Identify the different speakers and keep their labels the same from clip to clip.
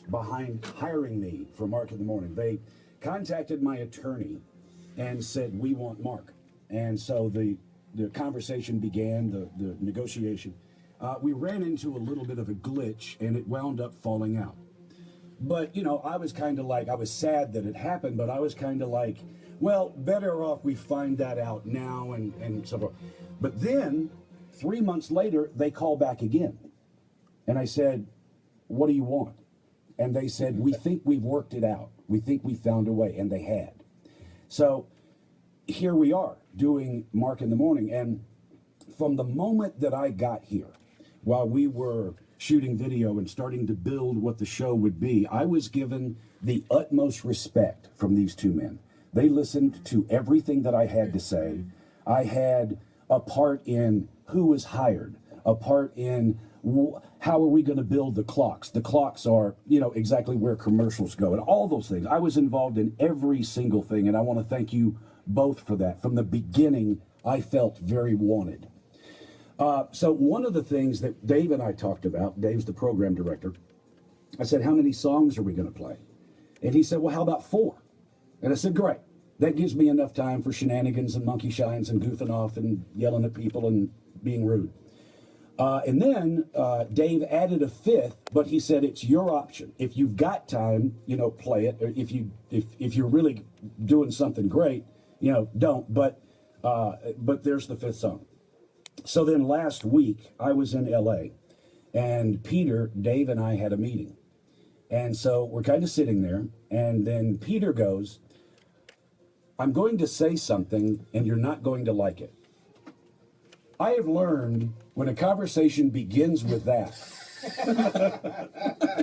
Speaker 1: behind hiring me for Mark in the Morning. They contacted my attorney and said, we want Mark. And so the conversation began, the negotiation. We ran into a little bit of a glitch, and it wound up falling out. But, you know, I was kind of like, I was sad that it happened, but I was kind of like, well, better off we find that out now and so forth. But then, 3 months later, they call back again. And I said, what do you want? And they said, we think we've worked it out. We think we found a way. And they had. So here we are doing Mark in the Morning. And from the moment that I got here, while we were shooting video and starting to build what the show would be, I was given the utmost respect from these two men. They listened to everything that I had to say. I had a part in who was hired, a part in how are we going to build the clocks. The clocks are, you know, exactly where commercials go and all those things. I was involved in every single thing, and I want to thank you both for that. From the beginning, I felt very wanted. So one of the things that Dave and I talked about, Dave's the program director, I said, how many songs are we going to play? And he said, well, how about 4? And I said, great. That gives me enough time for shenanigans and monkey shines and goofing off and yelling at people and being rude. And then Dave added a 5th, but he said it's your option. If you've got time, you know, play it. Or if you're really doing something great, you know, don't. But there's the 5th song. So then last week I was in LA, and Peter, Dave, and I had a meeting. And so we're kind of sitting there, and then Peter goes, I'm going to say something, and you're not going to like it. I have learned when a conversation begins with that,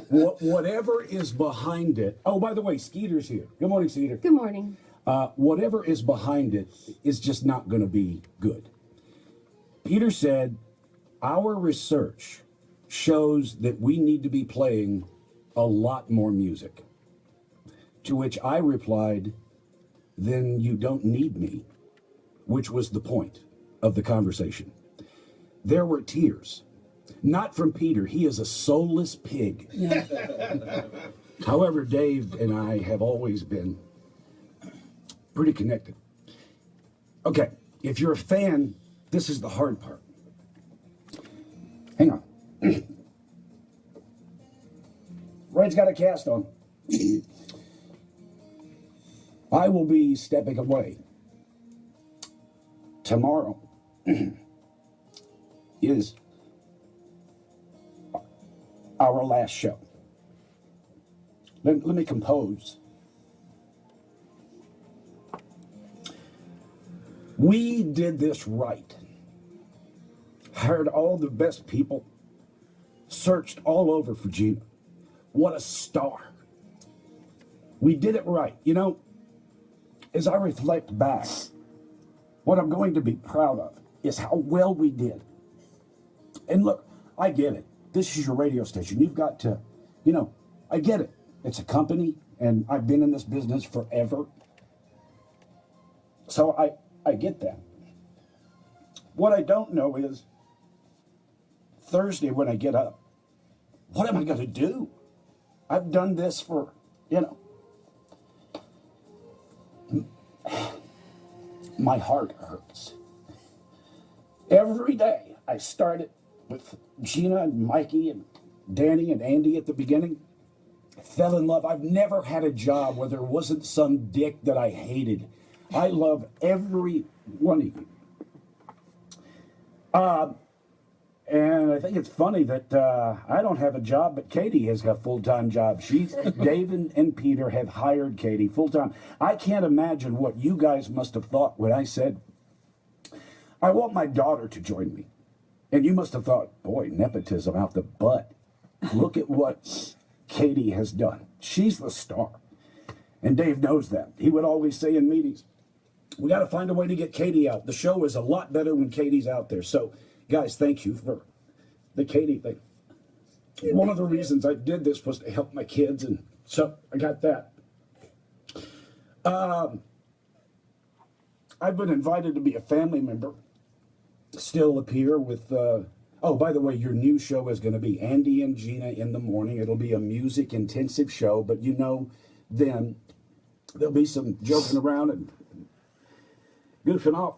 Speaker 1: whatever is behind it. Oh, by the way, Skeeter's here. Good morning, Skeeter.
Speaker 2: Good morning.
Speaker 1: Whatever is behind it is just not going to be good. Peter said, our research shows that we need to be playing a lot more music. To which I replied, then you don't need me, which was the point of the conversation. There were tears, not from Peter. He is a soulless pig. Yeah. However, Dave and I have always been pretty connected. Okay, if you're a fan, this is the hard part. Hang on. Red's got a cast on. I will be stepping away. Tomorrow is our last show. Let me compose. We did this right. Hired all the best people. Searched all over for Gina. What a star. We did it right. You know, as I reflect back, what I'm going to be proud of is how well we did. And look, I get it. This is your radio station. You've got to, you know, I get it. It's a company, and I've been in this business forever. So I get that. What I don't know is Thursday when I get up, what am I going to do? I've done this for, you know, my heart hurts. Every day I started with Gina and Mikey and Danny and Andy at the beginning. I fell in love. I've never had a job where there wasn't some dick that I hated. I love every one of you. And I think it's funny that I don't have a job, but Katie has got a full-time job. Dave and Peter have hired Katie full-time. I can't imagine what you guys must have thought when I said, I want my daughter to join me. And you must have thought, boy, nepotism out the butt. Look at what Katie has done. She's the star. And Dave knows that. He would always say in meetings, we got to find a way to get Katie out. The show is a lot better when Katie's out there. So, guys, thank you for the Katie thing. One of the reasons I did this was to help my kids, and so I got that. I've been invited to be a family member, still appear with Oh, by the way, your new show is going to be Andy and Gina in the morning. It'll be a music-intensive show, but you know, then there'll be some joking around and goofing off.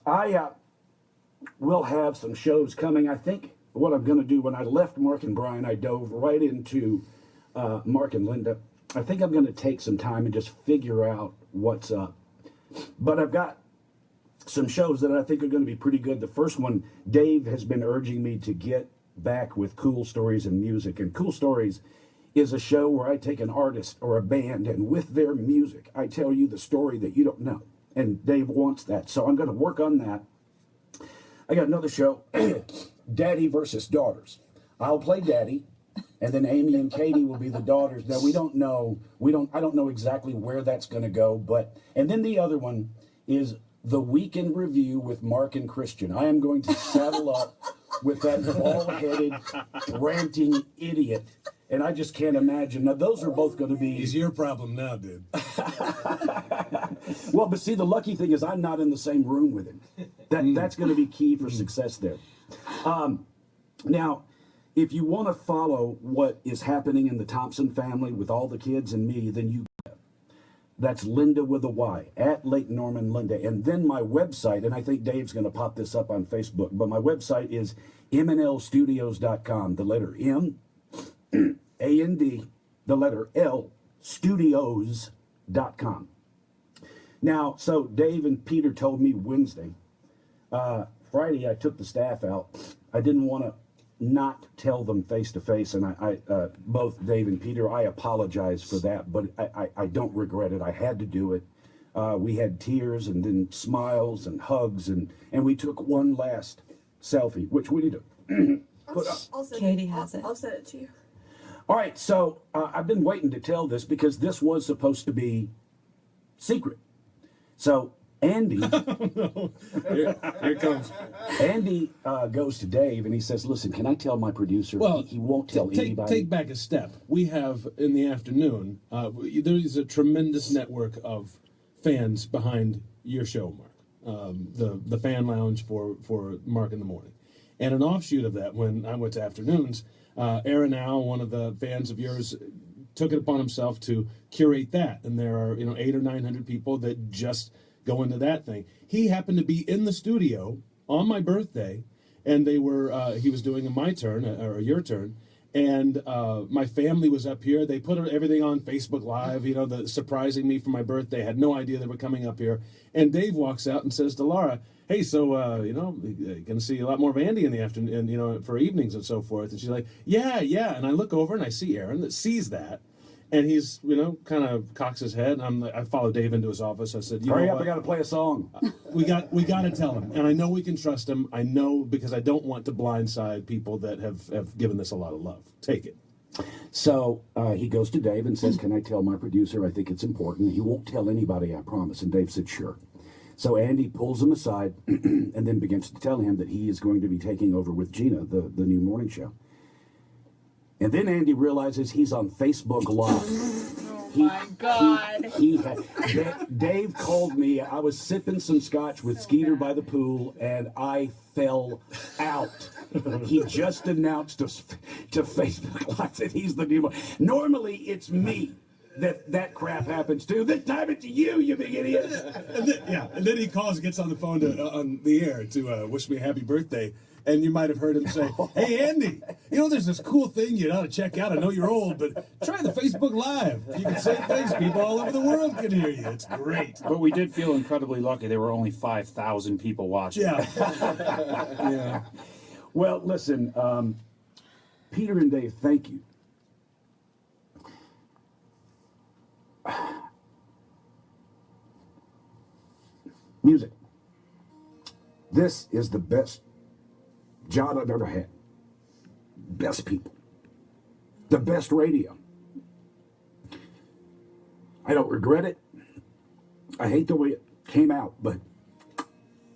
Speaker 1: I will have some shows coming. I think what I'm going to do, when I left Mark and Brian, I dove right into Mark and Linda. I think I'm going to take some time and just figure out what's up. But I've got some shows that I think are going to be pretty good. The first one, Dave has been urging me to get back with Cool Stories and Music. And Cool Stories is a show where I take an artist or a band, and with their music, I tell you the story that you don't know. And Dave wants that. So I'm going to work on that. I got another show, Daddy versus Daughters. I'll play Daddy, and then Amy and Katie will be the daughters. Now, I don't know exactly where that's going to go, but, and then the other one is the Weekend Review with Mark and Christian. I am going to saddle up with that bald-headed, ranting idiot, and I just can't imagine. Now, those are both going to be...
Speaker 2: He's your problem now, dude.
Speaker 1: Well, but see, the lucky thing is I'm not in the same room with him. That's going to be key for success there. Now, if you want to follow what is happening in the Thompson family with all the kids and me, then you... That's Linda with a Y, at Lake Norman Linda. And then my website, and I think Dave's going to pop this up on Facebook, but my website is mnlstudios.com. The letter M, A-N-D, the letter L, studios.com. Now, so Dave and Peter told me Wednesday. Friday, I took the staff out. I didn't want to not tell them face to face, and I both Dave and Peter, I apologize for that, but I don't regret it. I had to do it. We had tears and then smiles and hugs, and we took one last selfie, which we need to put up.
Speaker 3: Katie has it.
Speaker 4: I'll send it to you.
Speaker 1: All right, so I've been waiting to tell this because this was supposed to be secret. So Andy,
Speaker 2: No. Here it comes.
Speaker 1: Andy goes to Dave and he says, "Listen, can I tell my producer?"
Speaker 2: Well,
Speaker 1: he won't tell anybody.
Speaker 2: Take back a step. We have in the afternoon. There is a tremendous network of fans behind your show, Mark. The fan lounge for Mark in the Morning, and an offshoot of that. When I went to afternoons, Aaron Al, one of the fans of yours, took it upon himself to curate that, and there are 800 or 900 people that just go into that thing. He happened to be in the studio on my birthday, and they were he was doing my turn or your turn, and my family was up here. They put everything on Facebook Live, surprising me for my birthday. I had no idea they were coming up here. And Dave walks out and says to Laura, "Hey, so you're gonna see a lot more of Andy in the afternoon, for evenings and so forth." And she's like, "Yeah." And I look over and I see Aaron that sees that. And he's, kind of cocks his head. And I follow Dave into his office. I said,
Speaker 1: Hurry up, I got to play a song.
Speaker 2: We got to tell him. And I know we can trust him. I know, because I don't want to blindside people that have given this a lot of love. Take it.
Speaker 1: So he goes to Dave and says, "Can I tell my producer? I think it's important." He won't tell anybody, I promise. And Dave said, "Sure." So Andy pulls him aside and then begins to tell him that he is going to be taking over with Gina, the new morning show. And then Andy realizes he's on Facebook Live.
Speaker 4: Oh my God.
Speaker 1: Dave called me. I was sipping some scotch with Skeeter by the pool, and I fell out. He just announced to Facebook Live that he's the new one. Normally, it's me that crap happens to. This time it's you big idiot.
Speaker 2: And then he calls, gets on the phone on the air to wish me a happy birthday. And you might have heard him say, "Hey, Andy, there's this cool thing you ought to check out. I know you're old, but try the Facebook Live. You can say things. People all over the world can hear you. It's great."
Speaker 5: But we did feel incredibly lucky. There were only 5,000 people watching.
Speaker 2: Yeah. Yeah.
Speaker 1: Well, listen, Peter and Dave, thank you. Music. This is the best job I've ever had. Best people. The best radio. I don't regret it. I hate the way it came out, but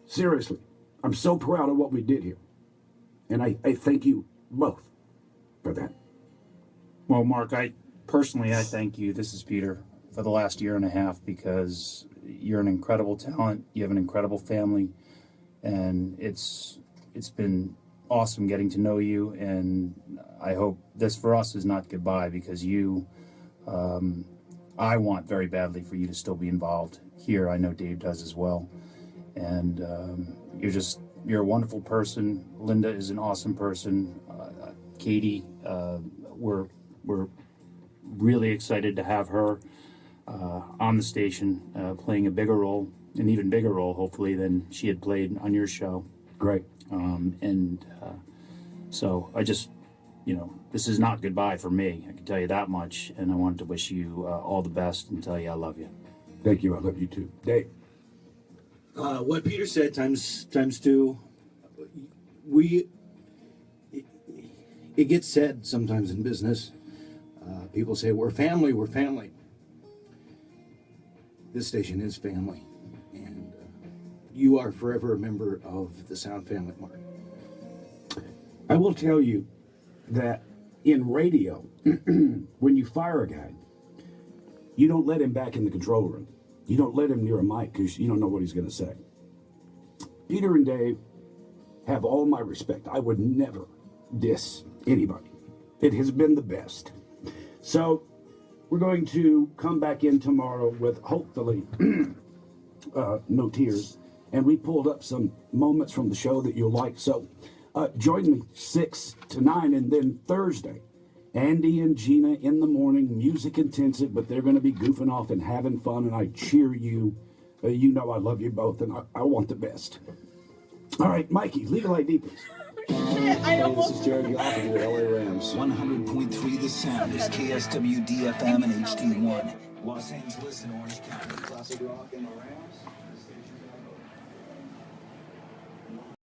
Speaker 1: seriously, I'm so proud of what we did here. And I thank you both for that.
Speaker 5: Well, Mark, I thank you. This is Peter, for the last year and a half, because you're an incredible talent. You have an incredible family, and it's been awesome getting to know you, and I hope this for us is not goodbye, because I want very badly for you to still be involved here. I know Dave does as well, and you're a wonderful person. Linda is an awesome person. Katie, we're really excited to have her on the station, playing a bigger role, an even bigger role, hopefully, than she had played on your show.
Speaker 1: Great.
Speaker 5: So I just, this is not goodbye for me. I can tell you that much. And I wanted to wish you all the best and tell you I love you.
Speaker 1: Thank you. I love you too. Dave.
Speaker 3: What Peter said times two. It gets said sometimes in business. People say, we're family, we're family. This station is family. And you are forever a member of the Sound family, Mark.
Speaker 1: I will tell you that in radio, when you fire a guy, you don't let him back in the control room. You don't let him near a mic because you don't know what he's going to say. Peter and Dave have all my respect. I would never diss anybody. It has been the best. So we're going to come back in tomorrow with hopefully no tears. And we pulled up some moments from the show that you'll like. So join me 6 to 9, and then Thursday, Andy and Gina in the morning, music intensive, but they're going to be goofing off and having fun, and I cheer you. You know I love you both, and I want the best. All right, Mikey, legal ID, please.
Speaker 4: I almost.
Speaker 6: This is Jared Goff of the LA Rams.
Speaker 7: 100.3 The Sound is KSWD FM and HD1. Los Angeles and Orange County.
Speaker 6: Classic rock and the Rams.